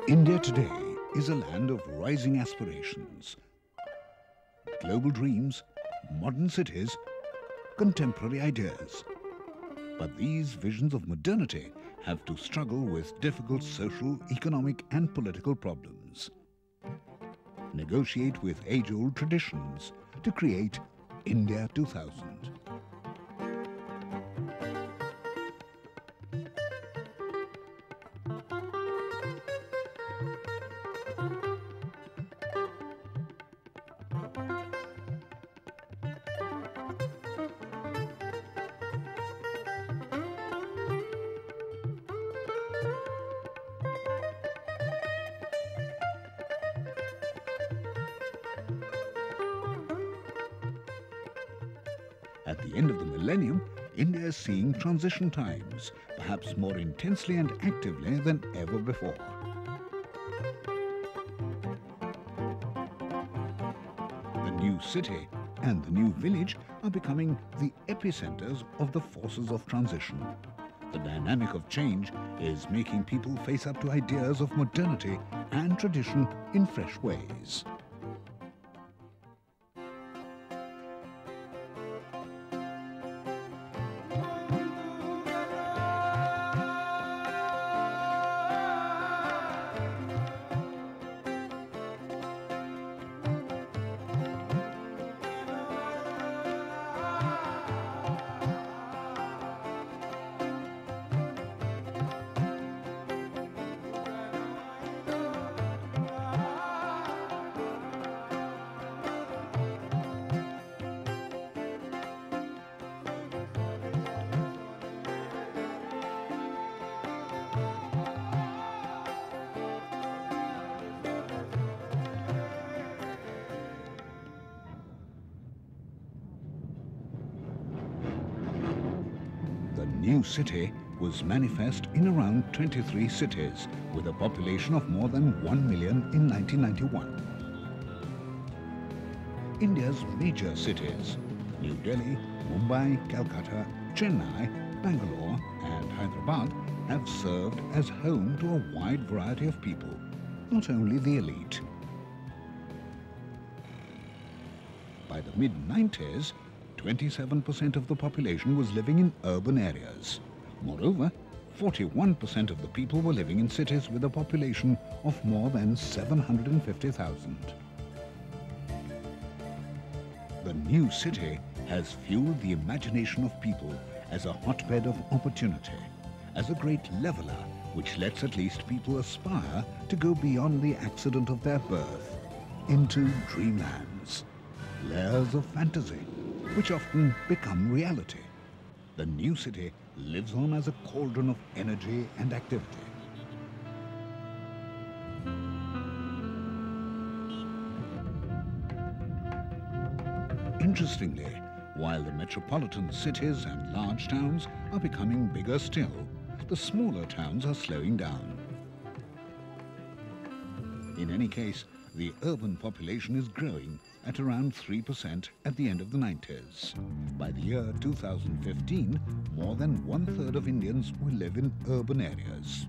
India today is a land of rising aspirations, global dreams, modern cities, contemporary ideas. But these visions of modernity have to struggle with difficult social, economic and political problems. Negotiate with age-old traditions to create India 2000. At the end of the millennium, India is seeing transition times, perhaps more intensely and actively than ever before. The new city and the new village are becoming the epicenters of the forces of transition. The dynamic of change is making people face up to ideas of modernity and tradition in fresh ways. The new city was manifest in around 23 cities with a population of more than 1 million in 1991. India's major cities, New Delhi, Mumbai, Calcutta, Chennai, Bangalore and Hyderabad have served as home to a wide variety of people, not only the elite. By the mid-90s, 27% of the population was living in urban areas. Moreover, 41% of the people were living in cities with a population of more than 750,000. The new city has fueled the imagination of people as a hotbed of opportunity, as a great leveler which lets at least people aspire to go beyond the accident of their birth into dreamlands, layers of fantasy, which often become reality. The new city lives on as a cauldron of energy and activity. Interestingly, while the metropolitan cities and large towns are becoming bigger still, the smaller towns are slowing down. In any case, the urban population is growing at around 3% at the end of the 90s. By the year 2015, more than 1/3 of Indians will live in urban areas.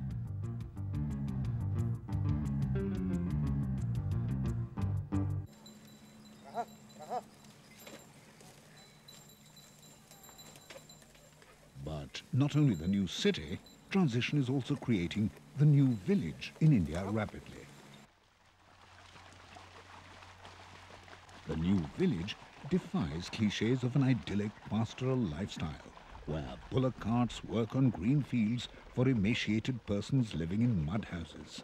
But not only the new city, transition is also creating the new village in India rapidly. The new village defies clichés of an idyllic pastoral lifestyle, where bullock carts work on green fields for emaciated persons living in mud houses.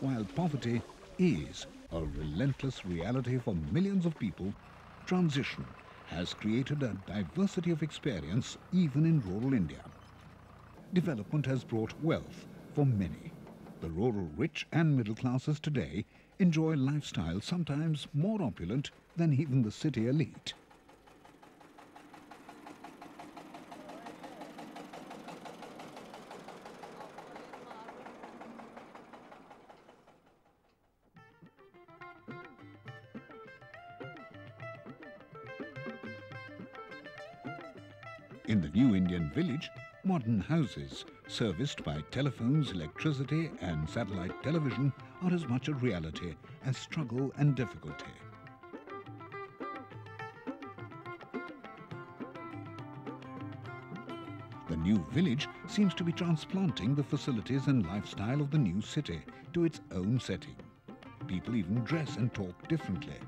While poverty is a relentless reality for millions of people, transition has created a diversity of experience even in rural India. Development has brought wealth for many. The rural rich and middle classes today enjoy lifestyles sometimes more opulent than even the city elite. In the new Indian village, modern houses, serviced by telephones, electricity and satellite television, are as much a reality as struggle and difficulty. The new village seems to be transplanting the facilities and lifestyle of the new city to its own setting. People even dress and talk differently.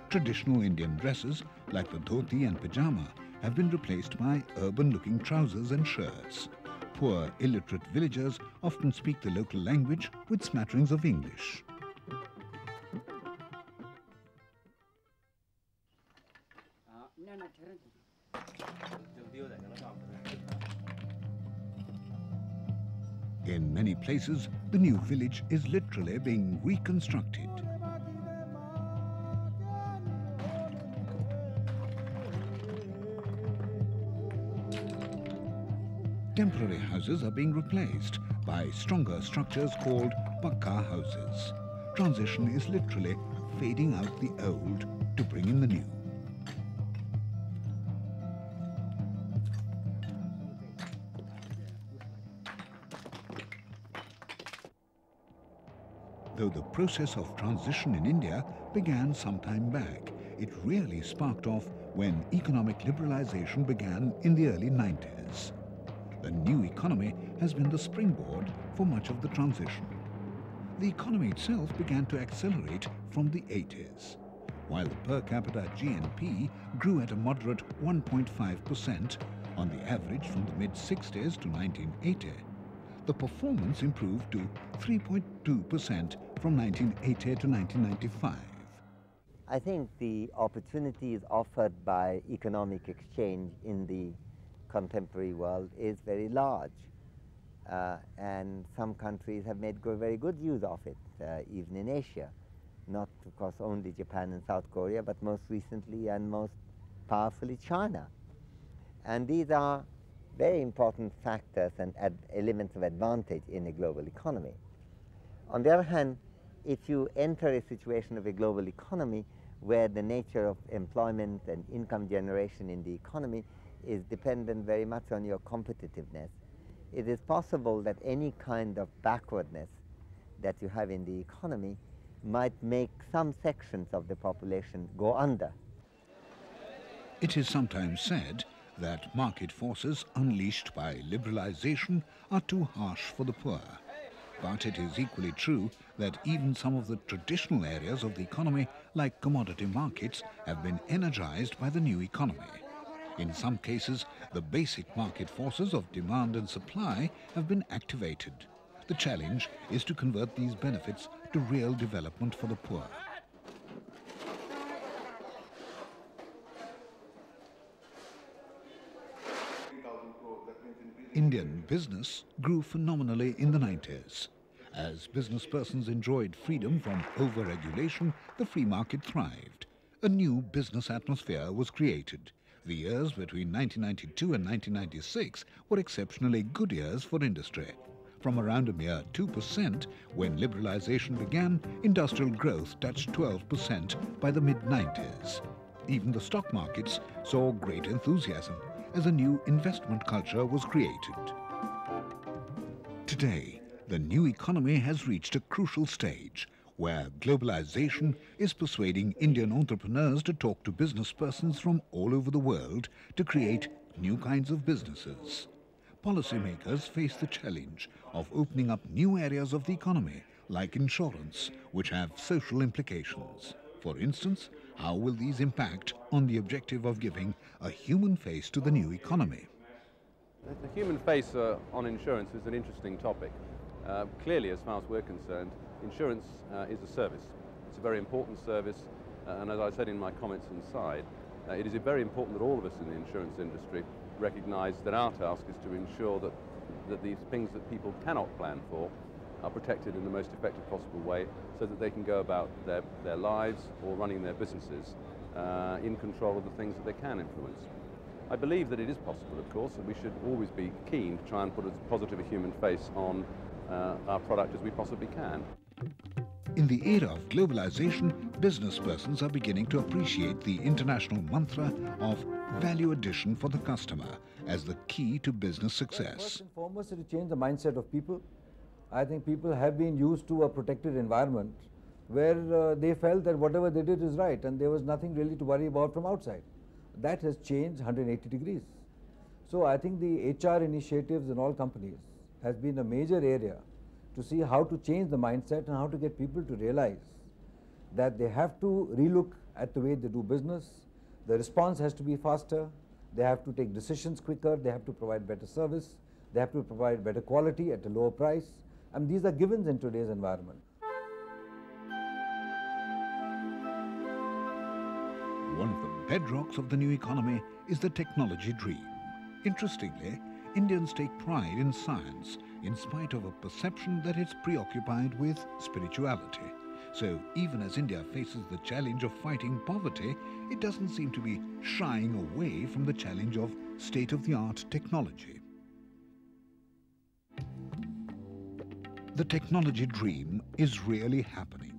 Traditional Indian dresses, like the dhoti and pajama, have been replaced by urban-looking trousers and shirts. Poor, illiterate villagers often speak the local language with smatterings of English. In many places, the new village is literally being reconstructed. Temporary houses are being replaced by stronger structures called pakka houses. Transition is literally fading out the old to bring in the new. Though the process of transition in India began some time back, it really sparked off when economic liberalization began in the early 90s. The new economy has been the springboard for much of the transition. The economy itself began to accelerate from the 80s. While the per capita GNP grew at a moderate 1.5% on the average from the mid-60s to 1980, the performance improved to 3.2% from 1980 to 1995. I think the opportunities offered by economic exchange in the contemporary world is very large, and some countries have made very good use of it, even in Asia. Not, of course, only Japan and South Korea, but most recently and most powerfully China. And these are very important factors and elements of advantage in a global economy. On the other hand, if you enter a situation of a global economy where the nature of employment and income generation in the economy is dependent very much on your competitiveness, it is possible that any kind of backwardness that you have in the economy might make some sections of the population go under. It is sometimes said that market forces unleashed by liberalization are too harsh for the poor. But it is equally true that even some of the traditional areas of the economy, like commodity markets, have been energized by the new economy. In some cases, the basic market forces of demand and supply have been activated. The challenge is to convert these benefits to real development for the poor. Indian business grew phenomenally in the 90s. As business persons enjoyed freedom from over-regulation, the free market thrived. A new business atmosphere was created. The years between 1992 and 1996 were exceptionally good years for industry. From around a mere 2% when liberalization began, industrial growth touched 12% by the mid-90s. Even the stock markets saw great enthusiasm as a new investment culture was created. Today, the new economy has reached a crucial stage where globalization is persuading Indian entrepreneurs to talk to business persons from all over the world to create new kinds of businesses. Policymakers face the challenge of opening up new areas of the economy, like insurance, which have social implications. For instance, how will these impact on the objective of giving a human face to the new economy? The human face on insurance is an interesting topic. Clearly, as far as we're concerned, insurance is a service. It's a very important service, and as I said in my comments inside, it is very important that all of us in the insurance industry recognise that our task is to ensure that these things that people cannot plan for are protected in the most effective possible way so that they can go about their lives or running their businesses in control of the things that they can influence. I believe that it is possible, of course, and we should always be keen to try and put as positive a human face on our product as we possibly can. In the era of globalization, business persons are beginning to appreciate the international mantra of value addition for the customer as the key to business success. First and foremost, to change the mindset of people. I think people have been used to a protected environment where they felt that whatever they did is right and there was nothing really to worry about from outside. That has changed 180 degrees. So I think the HR initiatives in all companies has been a major area to see how to change the mindset and how to get people to realize that they have to relook at the way they do business. The response has to be faster. They have to take decisions quicker. They have to provide better service. They have to provide better quality at a lower price. And these are givens in today's environment. One of the bedrocks of the new economy is the technology dream. Interestingly, Indians take pride in science in spite of a perception that it's preoccupied with spirituality. So even as India faces the challenge of fighting poverty, it doesn't seem to be shying away from the challenge of state-of-the-art technology. The technology dream is really happening.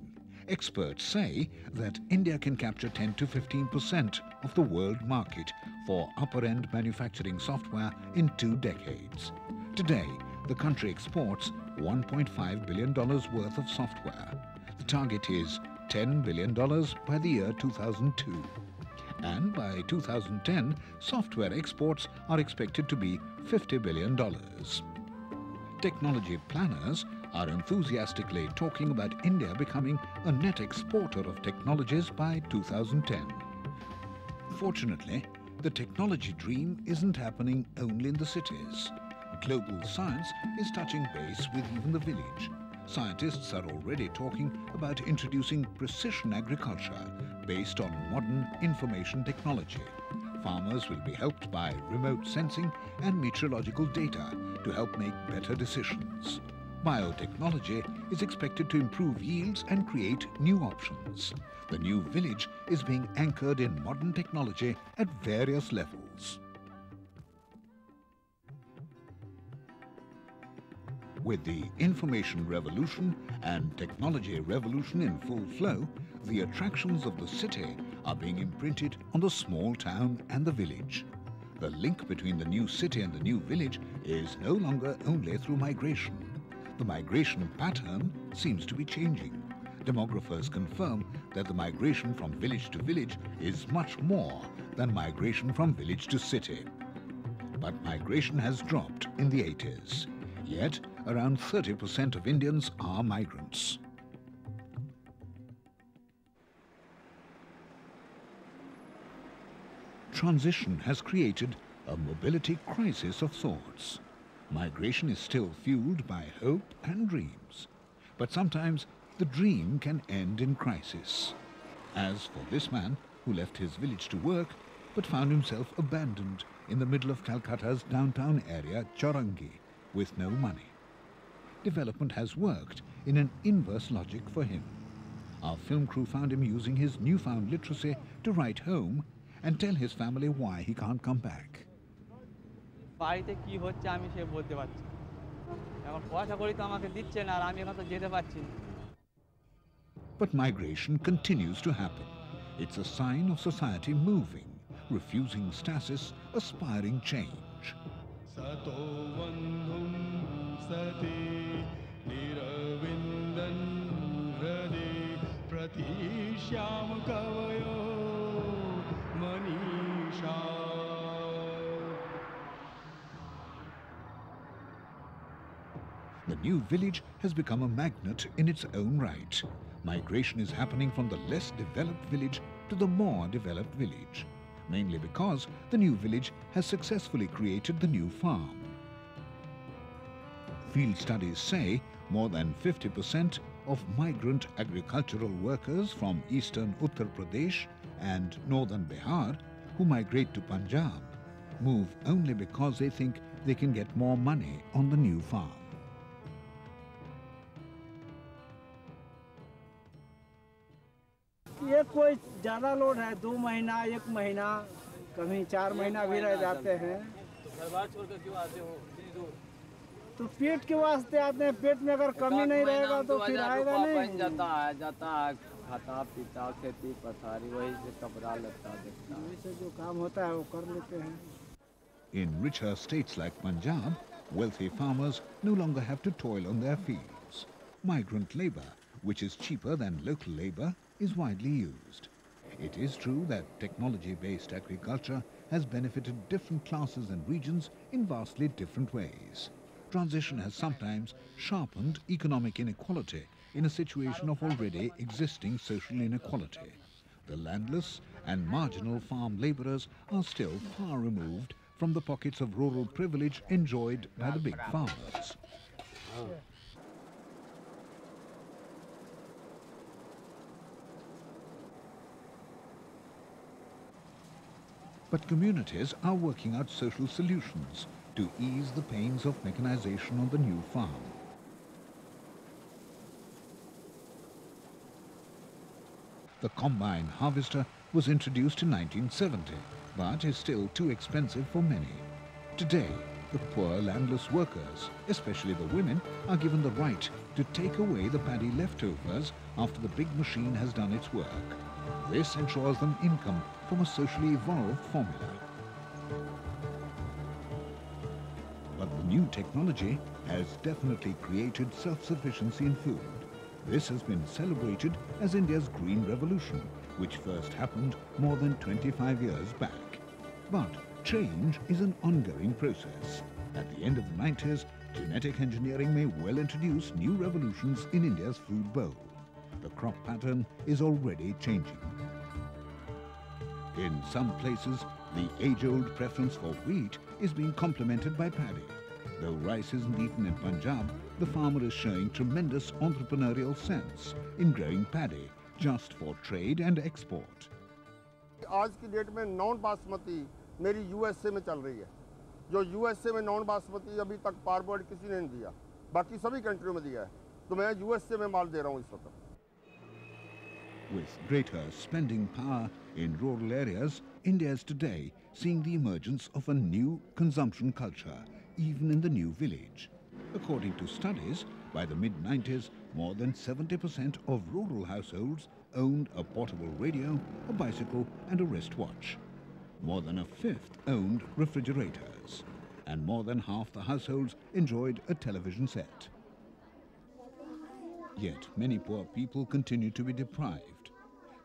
Experts say that India can capture 10 to 15% of the world market for upper-end manufacturing software in 2 decades. Today, the country exports $1.5 billion worth of software. The target is $10 billion by the year 2002. And by 2010, software exports are expected to be $50 billion. Technology planners are enthusiastically talking about India becoming a net exporter of technologies by 2010. Fortunately, the technology dream isn't happening only in the cities. Global science is touching base with even the village. Scientists are already talking about introducing precision agriculture based on modern information technology. Farmers will be helped by remote sensing and meteorological data to help make better decisions. Biotechnology is expected to improve yields and create new options. The new village is being anchored in modern technology at various levels. With the information revolution and technology revolution in full flow, the attractions of the city are being imprinted on the small town and the village. The link between the new city and the new village is no longer only through migration. The migration pattern seems to be changing. Demographers confirm that the migration from village to village is much more than migration from village to city. But migration has dropped in the 80s. Yet, around 30% of Indians are migrants. Transition has created a mobility crisis of sorts. Migration is still fueled by hope and dreams. But sometimes the dream can end in crisis. As for this man who left his village to work but found himself abandoned in the middle of Calcutta's downtown area, Chaurangi, with no money. Development has worked in an inverse logic for him. Our film crew found him using his newfound literacy to write home and tell his family why he can't come back. But migration continues to happen. It's a sign of society moving, refusing stasis, aspiring change. The new village has become a magnet in its own right. Migration is happening from the less developed village to the more developed village, mainly because the new village has successfully created the new farm. Field studies say more than 50% of migrant agricultural workers from eastern Uttar Pradesh and northern Bihar who migrate to Punjab move only because they think they can get more money on the new farm. ये कोई ज़्यादा load है, 2 महीना 1 महीना कभी 4 महीना भी रह जाते हैं। घर-बार छोड़कर क्यों आते हो? तो पेट के वास्ते आते हैं। पेट में अगर कमी नहीं रहेगा तो फिर आएगा नहीं। जाता है खाता पीता खेती पथारी वही से कपड़ा लत्ता देखता वही से जो काम होता है वो कर लेते हैं. In richer states like Punjab, wealthy farmers no longer have to toil on their fields. Migrant labor, which is cheaper than local labor, is widely used. It is true that technology-based agriculture has benefited different classes and regions in vastly different ways. Transition has sometimes sharpened economic inequality in a situation of already existing social inequality. The landless and marginal farm labourers are still far removed from the pockets of rural privilege enjoyed by the big farmers. But communities are working out social solutions to ease the pains of mechanization on the new farm. The combine harvester was introduced in 1970, but is still too expensive for many. Today, the poor landless workers, especially the women, are given the right to take away the paddy leftovers after the big machine has done its work. This ensures them income from a socially evolved formula. But the new technology has definitely created self-sufficiency in food. This has been celebrated as India's Green Revolution, which first happened more than 25 years back. But change is an ongoing process. At the end of the 90s, genetic engineering may well introduce new revolutions in India's food bowl. The crop pattern is already changing. In some places, the age-old preference for wheat is being complemented by paddy. Though rice isn't eaten in Punjab, the farmer is showing tremendous entrepreneurial sense in growing paddy just for trade and export. आज की date में non basmati मेरी USA में चल रही है. जो USA में नॉन बासमती अभी तक पारबोर्ड किसी ने नहीं दिया, बाकी सभी कंट्रियों में दिया है. तो मैं यूएसए में माल दे रहा हूँ इस वक्त. With greater spending power in rural areas, India is today seeing the emergence of a new consumption culture, even in the new village. According to studies, by the mid-90s, more than 70% of rural households owned a portable radio, a bicycle and a wristwatch. More than a fifth owned refrigerators, and more than half the households enjoyed a television set. Yet many poor people continue to be deprived.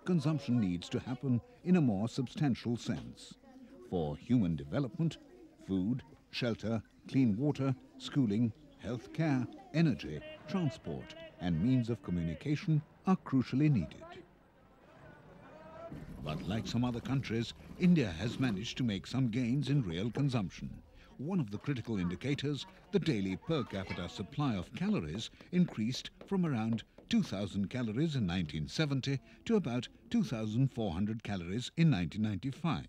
Consumption needs to happen in a more substantial sense. For human development, food, shelter, clean water, schooling, health care, energy, transport and means of communication are crucially needed. But like some other countries, India has managed to make some gains in real consumption. One of the critical indicators, the daily per capita supply of calories increased from around 2,000 calories in 1970 to about 2,400 calories in 1995.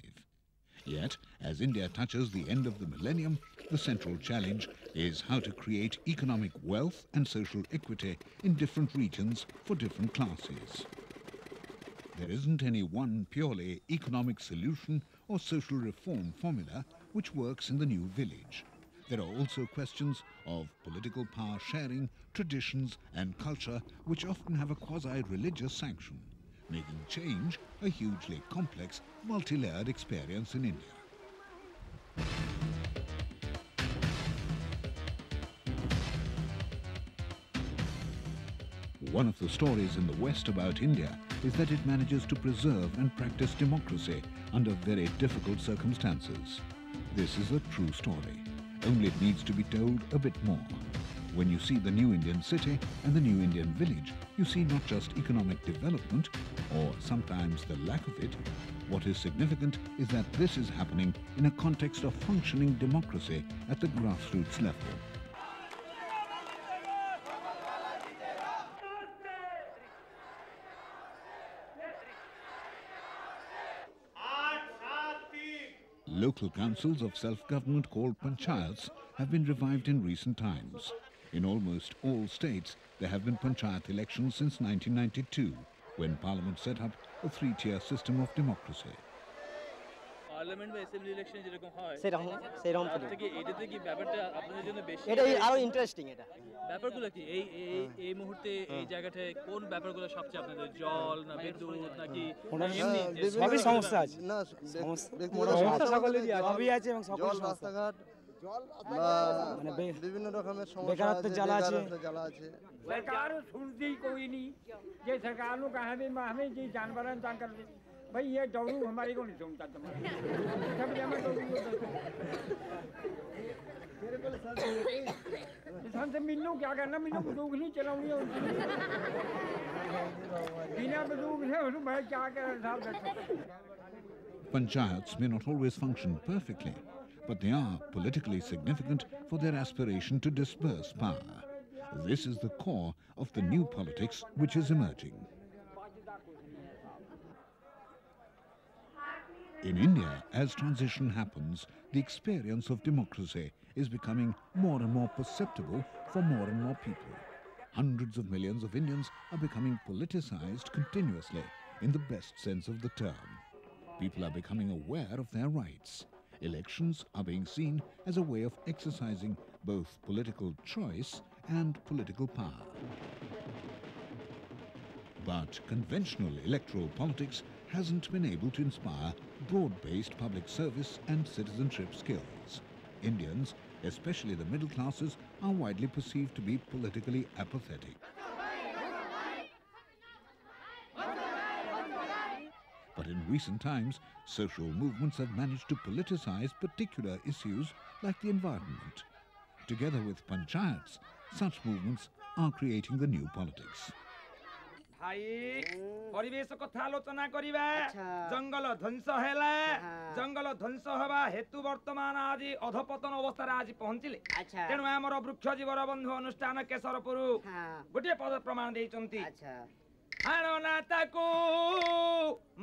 Yet, as India touches the end of the millennium, the central challenge is how to create economic wealth and social equity in different regions for different classes. There isn't any one purely economic solution or social reform formula which works in the new village. There are also questions of political power sharing, traditions and culture which often have a quasi-religious sanction, making change a hugely complex, multi-layered experience in India. One of the stories in the West about India is that it manages to preserve and practice democracy under very difficult circumstances. This is a true story, only it needs to be told a bit more. When you see the new Indian city and the new Indian village, you see not just economic development, or sometimes the lack of it. What is significant is that this is happening in a context of functioning democracy at the grassroots level. Local councils of self-government called panchayats have been revived in recent times. In almost all states, there have been panchayat elections since 1992, when Parliament set up a three-tier system of democracy. Parliament বা assembly election যেরকম হয় সেরকম তার থেকে এটাতে কি ব্যাপারটা আপনাদের জন্য বেশি এটা আরো ইন্টারেস্টিং এটা ব্যাপারগুলো কি এই মুহূর্তে এই জায়গাটায় কোন ব্যাপারগুলো সবচেয়ে আপনাদের জল না বিদ্যুৎ নাকি সবই সমস্যা আছে না সমস্যা সকলেরই আছে সবই আছে এবং সকল রাস্তাঘাট মানে বিভিন্ন রকমের সমস্যা বেকারত্ব জ্বালা আছে सरकार सुनती कोई नहीं ये सरकार को कहा भी हमें जी जानवर तंग कर भाई ये डोरू हमारी को नहीं सुनता तुम्हारा सब जमा इंसान से मिलूं क्या करना मिलूं बंदूक नहीं चलाऊंगी बिना बंदूक से मैं क्या कर साहब Panchayats may not always function perfectly, but they are politically significant for their aspiration to disperse power. This is the core of the new politics which is emerging. In India, as transition happens, the experience of democracy is becoming more and more perceptible for more and more people. Hundreds of millions of Indians are becoming politicized continuously in the best sense of the term. People are becoming aware of their rights. Elections are being seen as a way of exercising both political choice and political power. But conventional electoral politics hasn't been able to inspire broad-based public service and citizenship skills. Indians, especially the middle classes, are widely perceived to be politically apathetic. But in recent times, social movements have managed to politicize particular issues like the environment. Together with panchayats, such movements are creating the new politics. परिवेश कथा आलोचना करिबा जंगल ध्वंस हैला जंगल ध्वंस हवा हेतु वर्तमान आज अधपतन अवस्था आज पहुंचिले तेणु हमर वृक्ष जीवर बंधु अनुष्ठान केशरपुर गोटे पद प्रमाण देइचंती हारो ना ताकू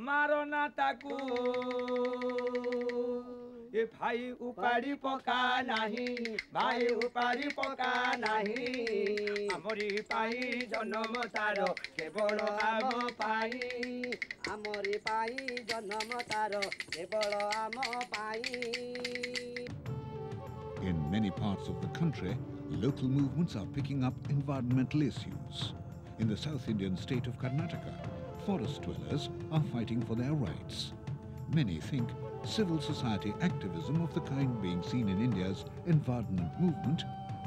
मारो ना ताकू ये भाई उपाड़ी पका नहीं भाई उपाड़ी पका नहीं हमरी पाई जन्म तारो केवल आम पाई हमरी पाई जन्म तारो केवल आम पाई. In many parts of the country, local movements are picking up environmental issues. In the South Indian state of Karnataka, forest dwellers are fighting for their rights. Many think civil society activism of the kind being seen in India's environment movement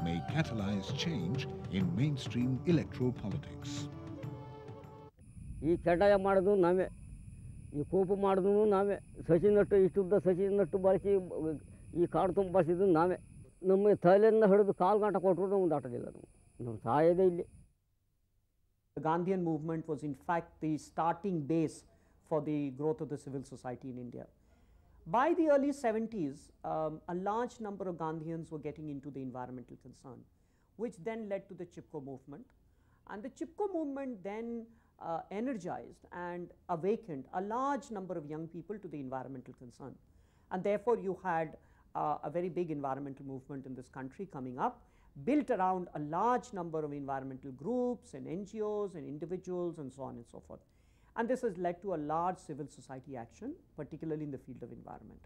may catalyze change in mainstream electoral politics. ಈ ಕೆಡಯ ಮಾಡೋದು ನಾವೇ ಈ ಕೋಪ ಮಾಡೋದು ನಾವೇ ಸಸಿ nut ಇಷ್ಟುದ್ದ ಸಸಿ nut ಬಳಸಿ ಈ ಕಾಡು ತುಂಬ ಬಳಸಿದ್ದು ನಾವೇ ನಮ್ಮ ತಲೆಯಿಂದ ಹಿಡಿದು ಕಾಲು ಗಂಟೆ ಕೊಟ್ಟರು ನಮ್ಗೆ ದಾಟಲಿಲ್ಲ ನಾವು ಸಾಯೋದೇ ಇಲ್ಲಿ. The Gandhian movement was in fact the starting base for the growth of the civil society in India. By the early 70s, a large number of Gandhians were getting into the environmental concern, which then led to the Chipko movement. And the Chipko movement then energized and awakened a large number of young people to the environmental concern. And therefore, you had a very big environmental movement in this country coming up, built around a large number of environmental groups and NGOs and individuals and so on and so forth. And this has led to a large civil society action, particularly in the field of environment.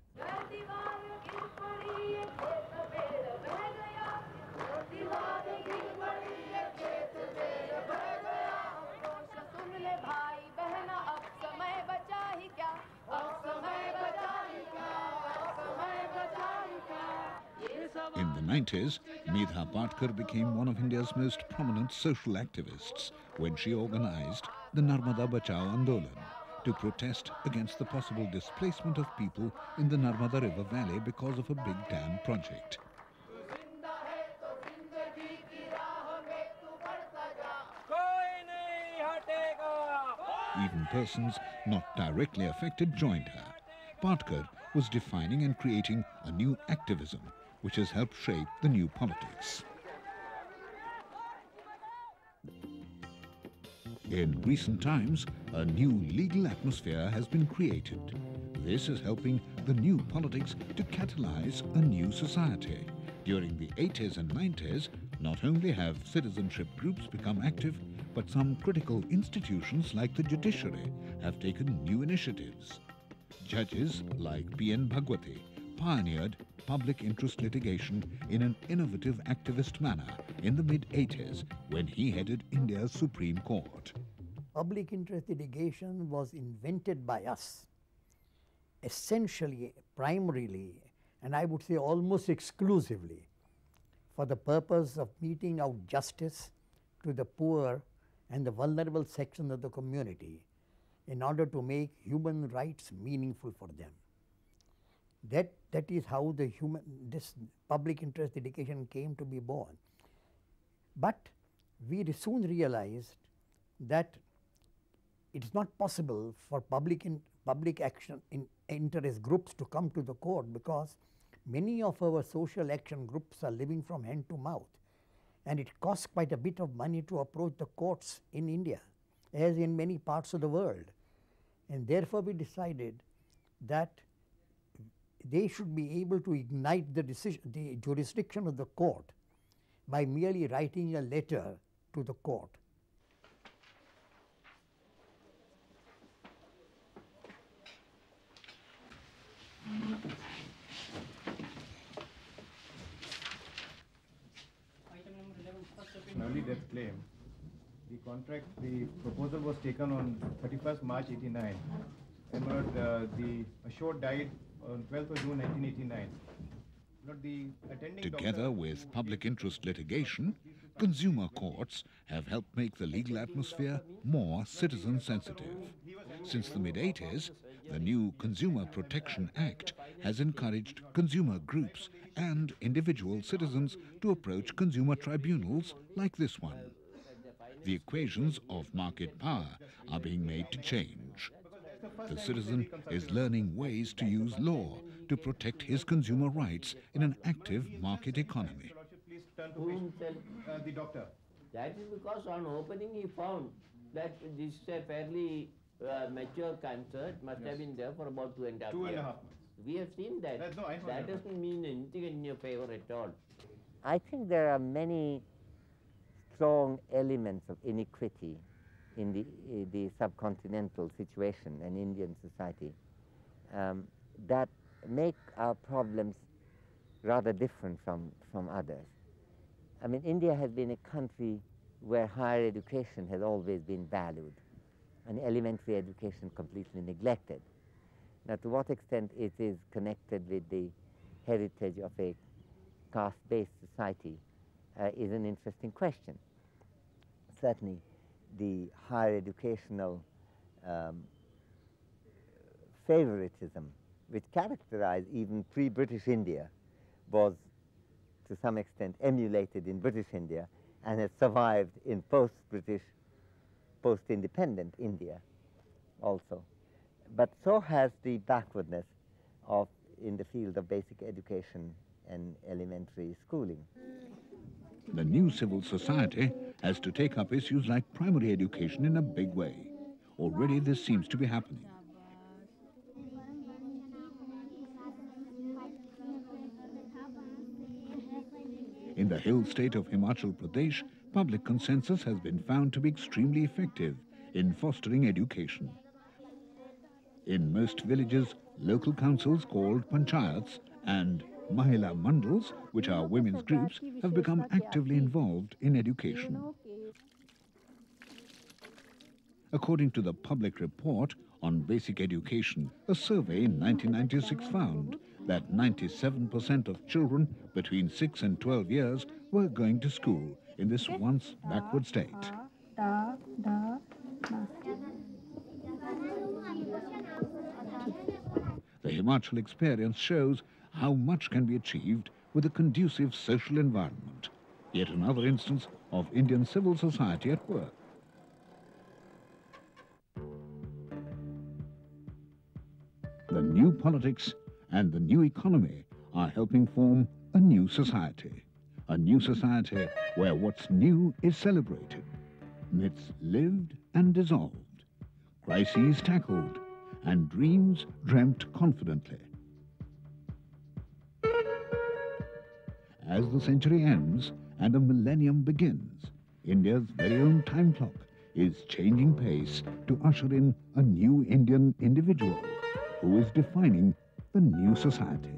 In the 90s, Medha Patkar became one of India's most prominent social activists when she organized the Narmada Bachao Andolan to protest against the possible displacement of people in the Narmada River Valley because of a big dam project. Even persons not directly affected joined her. Patkar was defining and creating a new activism which has helped shape the new politics. In recent times, a new legal atmosphere has been created. This is helping the new politics to catalyze a new society. During the 80s and 90s, not only have citizenship groups become active, but some critical institutions like the judiciary have taken new initiatives. Judges like P.N. Bhagwati pioneered public interest litigation in an innovative activist manner in the mid-80s when he headed India's Supreme Court. Public interest litigation was invented by us, essentially, primarily, and I would say almost exclusively, for the purpose of meting out justice to the poor and the vulnerable sections of the community in order to make human rights meaningful for them. That is how this public interest litigation came to be born. But we soon realized that it is not possible for public action in interest groups to come to the court, because many of our social action groups are living from hand to mouth, and it costs quite a bit of money to approach the courts in India, as in many parts of the world. And therefore, we decided that they should be able to ignite the jurisdiction of the court by merely writing a letter to the court. Early death claim. The proposal was taken on 31st March 89, and the assured died on 12th of June 1989. Together with public interest litigation, consumer courts have helped make the legal atmosphere more citizen sensitive. Since the mid-80s, the new Consumer Protection Act has encouraged consumer groups and individual citizens to approach consumer tribunals like this one. The equations of market power are being made to change. The citizen is learning ways to use law to protect his consumer rights in an active market economy. The doctor. That is because on opening he found that this is a fairly mature cancer. It must have been there for about 2.5 years. 2.5 months. We have seen that. That doesn't mean anything in your favor at all. I think there are many strong elements of inequity in the subcontinental situation and Indian society that make our problems rather different from others. I mean, India has been a country where higher education has always been valued and elementary education completely neglected. Now, to what extent it is connected with the heritage of a caste-based society is an interesting question. Certainly, the higher educational favoritism, which characterized even pre-British India, was to some extent emulated in British India and has survived in post-British, post-independent India also. But so has the backwardness in the field of basic education and elementary schooling. The new civil society has to take up issues like primary education in a big way. Already this seems to be happening. In the hill state of Himachal Pradesh, public consensus has been found to be extremely effective in fostering education. In most villages, local councils called panchayats and Mahila Mandals, which are women's groups, have become actively involved in education. According to the public report on basic education, a survey in 1996 found that 97% of children between 6 and 12 years were going to school in this once backward state. The Himachal experience shows how much can be achieved with a conducive social environment. Yet another instance of Indian civil society at work. The new politics and the new economy are helping form a new society. A new society where what's new is celebrated, myths lived and dissolved, crises tackled, and dreams dreamt confidently. As the century ends and a millennium begins, India's very own time clock is changing pace to usher in a new Indian individual, who is defining the new society.